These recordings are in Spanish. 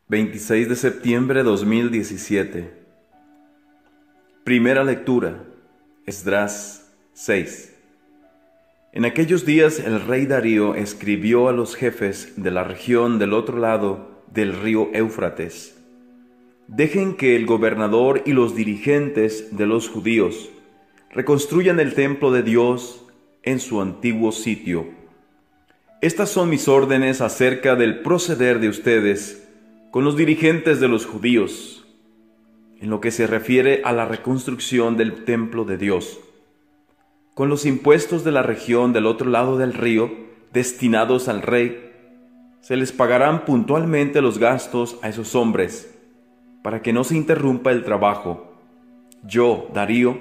26 de septiembre de 2017. Primera lectura, Esdras 6. En aquellos días el rey Darío escribió a los jefes de la región del otro lado del río Éufrates: dejen que el gobernador y los dirigentes de los judíos reconstruyan el templo de Dios en su antiguo sitio. Estas son mis órdenes acerca del proceder de ustedes con los dirigentes de los judíos, en lo que se refiere a la reconstrucción del templo de Dios. Con los impuestos de la región del otro lado del río, destinados al rey, se les pagarán puntualmente los gastos a esos hombres, para que no se interrumpa el trabajo. Yo, Darío,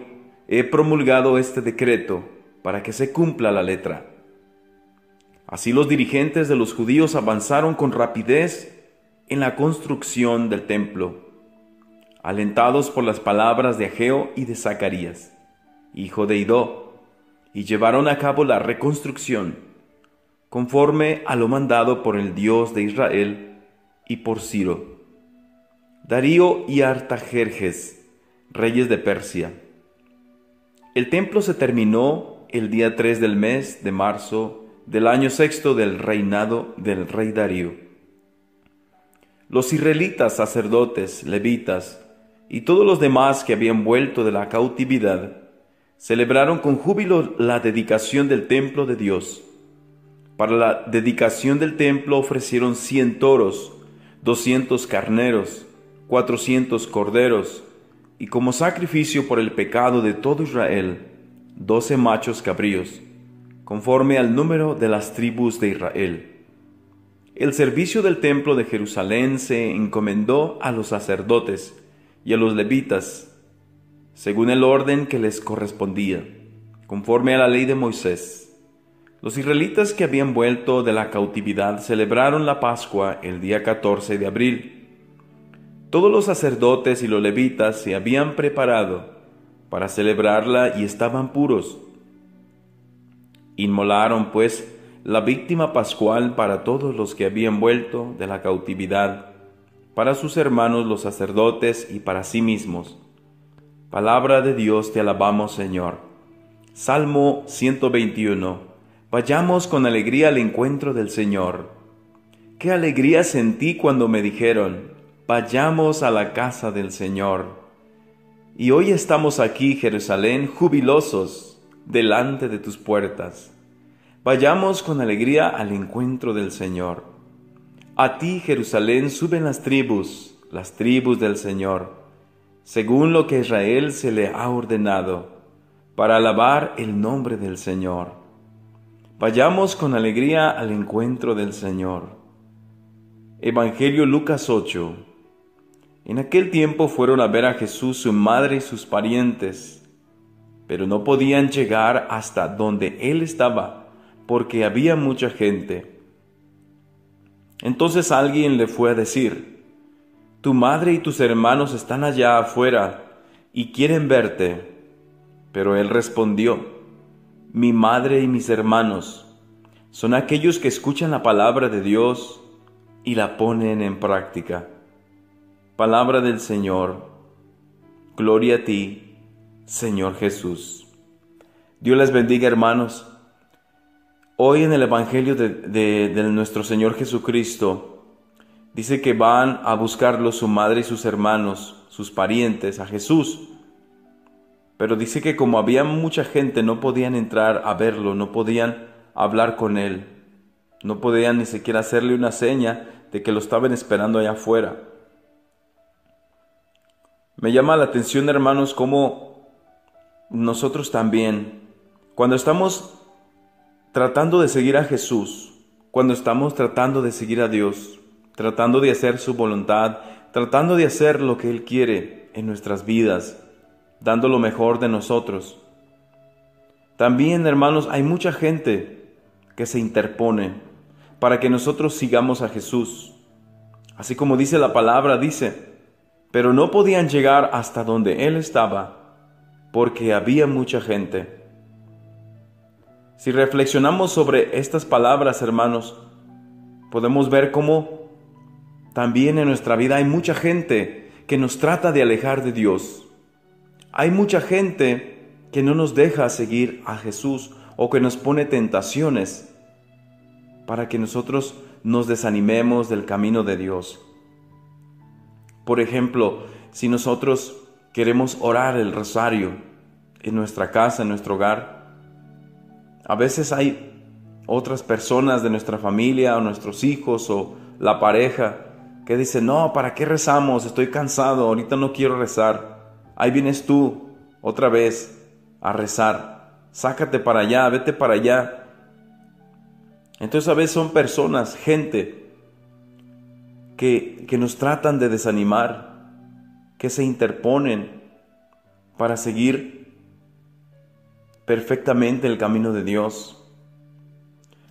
he promulgado este decreto para que se cumpla la letra. Así los dirigentes de los judíos avanzaron con rapidez en la construcción del templo, alentados por las palabras de Ageo y de Zacarías, hijo de Idó, y llevaron a cabo la reconstrucción, conforme a lo mandado por el Dios de Israel y por Ciro, Darío y Artajerjes, reyes de Persia. El templo se terminó el día 3 del mes de marzo del año sexto del reinado del rey Darío. Los israelitas, sacerdotes, levitas y todos los demás que habían vuelto de la cautividad celebraron con júbilo la dedicación del templo de Dios. Para la dedicación del templo ofrecieron 100 toros, 200 carneros, 400 corderos, y como sacrificio por el pecado de todo Israel, 12 machos cabríos, conforme al número de las tribus de Israel. El servicio del templo de Jerusalén se encomendó a los sacerdotes y a los levitas, según el orden que les correspondía, conforme a la ley de Moisés. Los israelitas que habían vuelto de la cautividad celebraron la Pascua el día 14 de abril. Todos los sacerdotes y los levitas se habían preparado para celebrarla y estaban puros. Inmolaron, pues, la víctima pascual para todos los que habían vuelto de la cautividad, para sus hermanos los sacerdotes y para sí mismos. Palabra de Dios, te alabamos, Señor. Salmo 121. Vayamos con alegría al encuentro del Señor. Qué alegría sentí cuando me dijeron: vayamos a la casa del Señor. Y hoy estamos aquí, Jerusalén, jubilosos delante de tus puertas. Vayamos con alegría al encuentro del Señor. A ti, Jerusalén, suben las tribus del Señor, según lo que Israel se le ha ordenado, para alabar el nombre del Señor. Vayamos con alegría al encuentro del Señor. Evangelio Lucas 8. En aquel tiempo fueron a ver a Jesús su madre y sus parientes, pero no podían llegar hasta donde él estaba, porque había mucha gente. Entonces alguien le fue a decir: tu madre y tus hermanos están allá afuera y quieren verte. Pero él respondió: mi madre y mis hermanos son aquellos que escuchan la palabra de Dios y la ponen en práctica. Palabra del Señor. Gloria a ti, Señor Jesús. Dios les bendiga, hermanos. Hoy en el Evangelio de nuestro Señor Jesucristo dice que van a buscarlo su madre y sus hermanos, sus parientes, a Jesús. Pero dice que como había mucha gente no podían entrar a verlo, no podían hablar con él, no podían ni siquiera hacerle una seña de que lo estaban esperando allá afuera. Me llama la atención, hermanos, cómo nosotros también, cuando estamos tratando de seguir a Jesús, cuando estamos tratando de seguir a Dios, tratando de hacer su voluntad, tratando de hacer lo que Él quiere en nuestras vidas, dando lo mejor de nosotros. También, hermanos, hay mucha gente que se interpone para que nosotros sigamos a Jesús. Así como dice la palabra, dice: pero no podían llegar hasta donde Él estaba, porque había mucha gente. Si reflexionamos sobre estas palabras, hermanos, podemos ver cómo también en nuestra vida hay mucha gente que nos trata de alejar de Dios. Hay mucha gente que no nos deja seguir a Jesús o que nos pone tentaciones para que nosotros nos desanimemos del camino de Dios. Por ejemplo, si nosotros queremos orar el rosario en nuestra casa, en nuestro hogar, a veces hay otras personas de nuestra familia o nuestros hijos o la pareja que dicen: no, ¿para qué rezamos? Estoy cansado, ahorita no quiero rezar. Ahí vienes tú otra vez a rezar. Sácate para allá, vete para allá. Entonces a veces son personas, gente, que nos tratan de desanimar, que se interponen para seguir perfectamente el camino de Dios.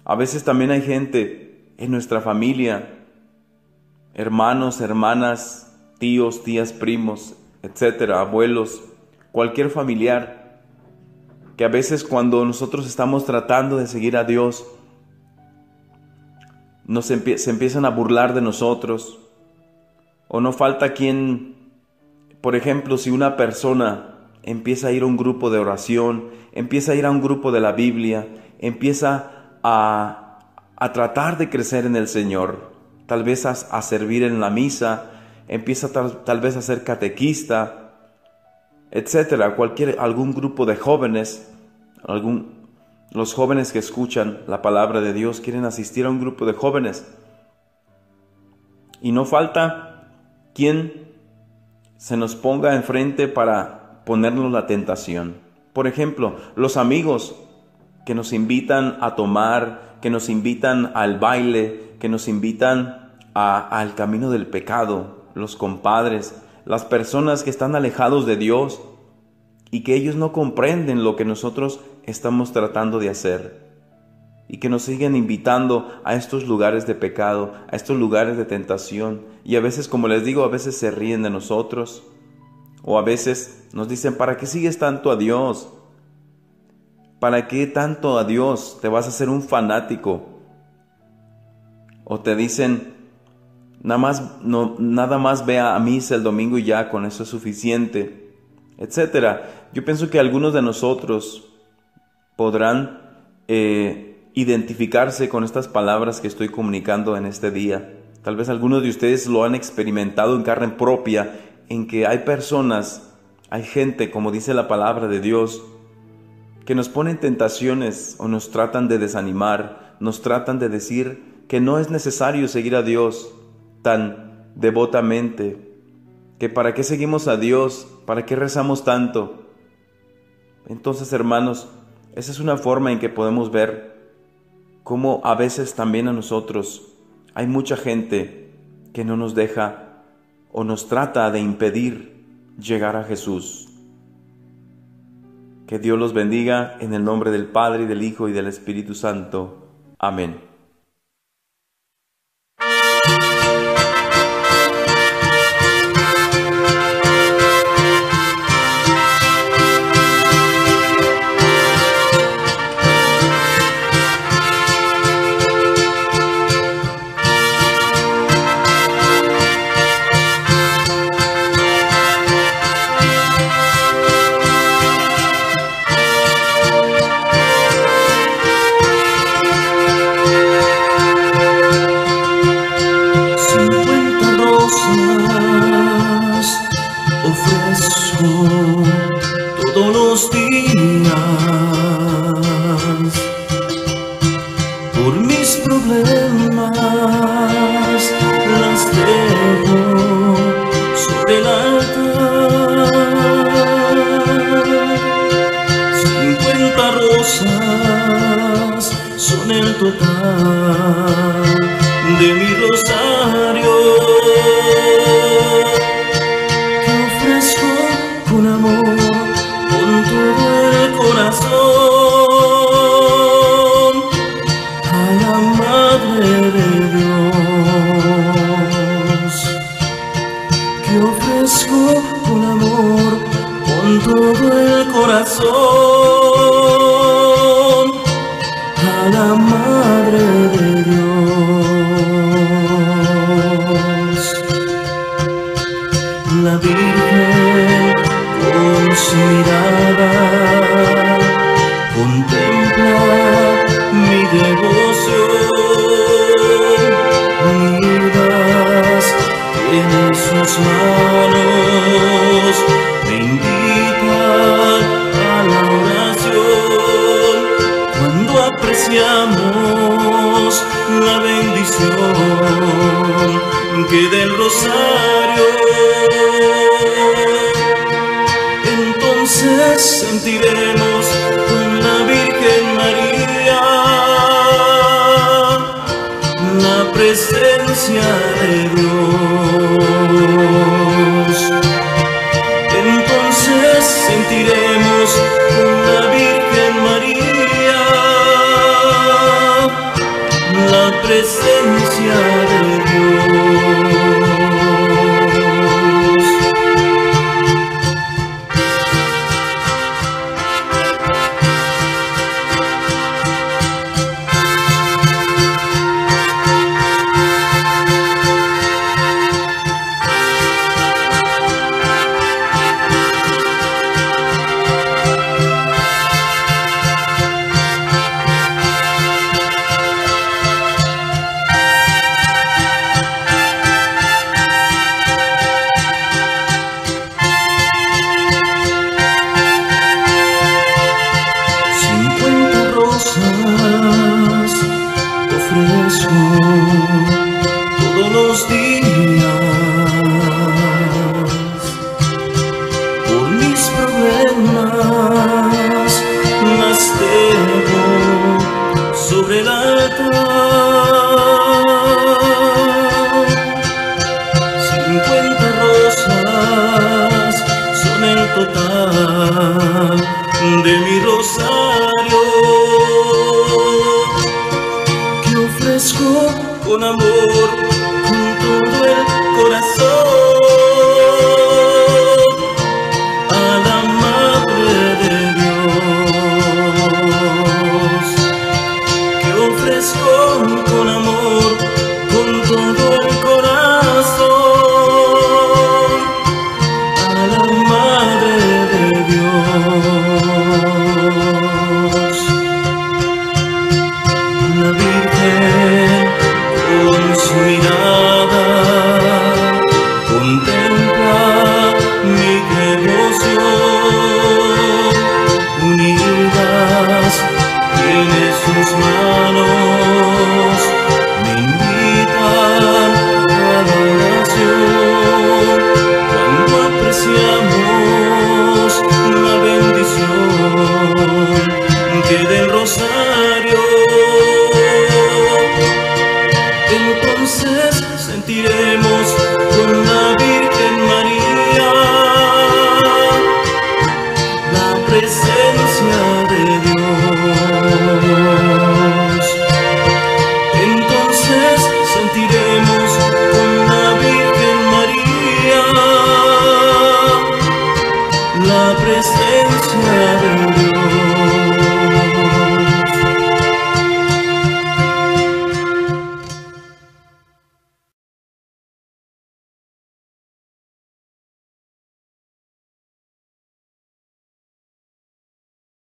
A veces también hay gente en nuestra familia, hermanos, hermanas, tíos, tías, primos, etcétera, abuelos, cualquier familiar, que a veces cuando nosotros estamos tratando de seguir a Dios, se empiezan a burlar de nosotros, o no falta quien, por ejemplo, si una persona empieza a ir a un grupo de oración, empieza a ir a un grupo de la Biblia, empieza a tratar de crecer en el Señor, tal vez a servir en la misa, empieza tal vez a ser catequista, etcétera, algún grupo de jóvenes, los jóvenes que escuchan la palabra de Dios quieren asistir a un grupo de jóvenes. Y no falta quien se nos ponga enfrente para ponernos la tentación. Por ejemplo, los amigos que nos invitan a tomar, que nos invitan al baile, que nos invitan al camino del pecado, los compadres, las personas que están alejados de Dios y que ellos no comprenden lo que nosotros estamos tratando de hacer y que nos siguen invitando a estos lugares de pecado, a estos lugares de tentación, y a veces, como les digo, a veces se ríen de nosotros, o a veces nos dicen: ¿para qué sigues tanto a Dios? ¿Para qué tanto a Dios? ¿Te vas a hacer un fanático? O te dicen: nada más ve a misa el domingo y ya, con eso es suficiente, etcétera. Yo pienso que algunos de nosotros podrán identificarse con estas palabras que estoy comunicando en este día. Tal vez algunos de ustedes lo han experimentado en carne propia, en que hay personas, hay gente, como dice la palabra de Dios, que nos ponen tentaciones o nos tratan de desanimar, nos tratan de decir que no es necesario seguir a Dios tan devotamente, que para qué seguimos a Dios, para qué rezamos tanto. Entonces, hermanos, esa es una forma en que podemos ver cómo a veces también a nosotros hay mucha gente que no nos deja o nos trata de impedir llegar a Jesús. Que Dios los bendiga en el nombre del Padre, y del Hijo, y del Espíritu Santo. Amén. Todos los días por mis problemas las dejo sobre el altar. 50 rosas son el total de mi rosario, que ofrezco con amor, con todo el corazón, a la Madre de Dios, que ofrezco con amor, con todo el corazón, a la Madre de Dios. la Virgen con su mirada contempla mi devoción. Unidas en sus manos me invitan a la oración. Cuando apreciamos la bendición que del rosario, entonces sentiremos con la Virgen María la presencia de Dios. Entonces sentiremos con la Virgen María la presencia de Dios. Ofrezco todos los días por mis problemas, las tengo sobre el altar. 50 rosas son el total de mi rosario, ofrezco con amor, con todo el corazón, a la Madre de Dios. Que ofrezco con amor, con todo el corazón, a la Madre de Dios. La Virgen con su mirada contempla mi devoción. Unidas tiene sus manos, me invitan a la oración. Cuando apreciamos la bendición que del rosario, entonces sentiremos con la vida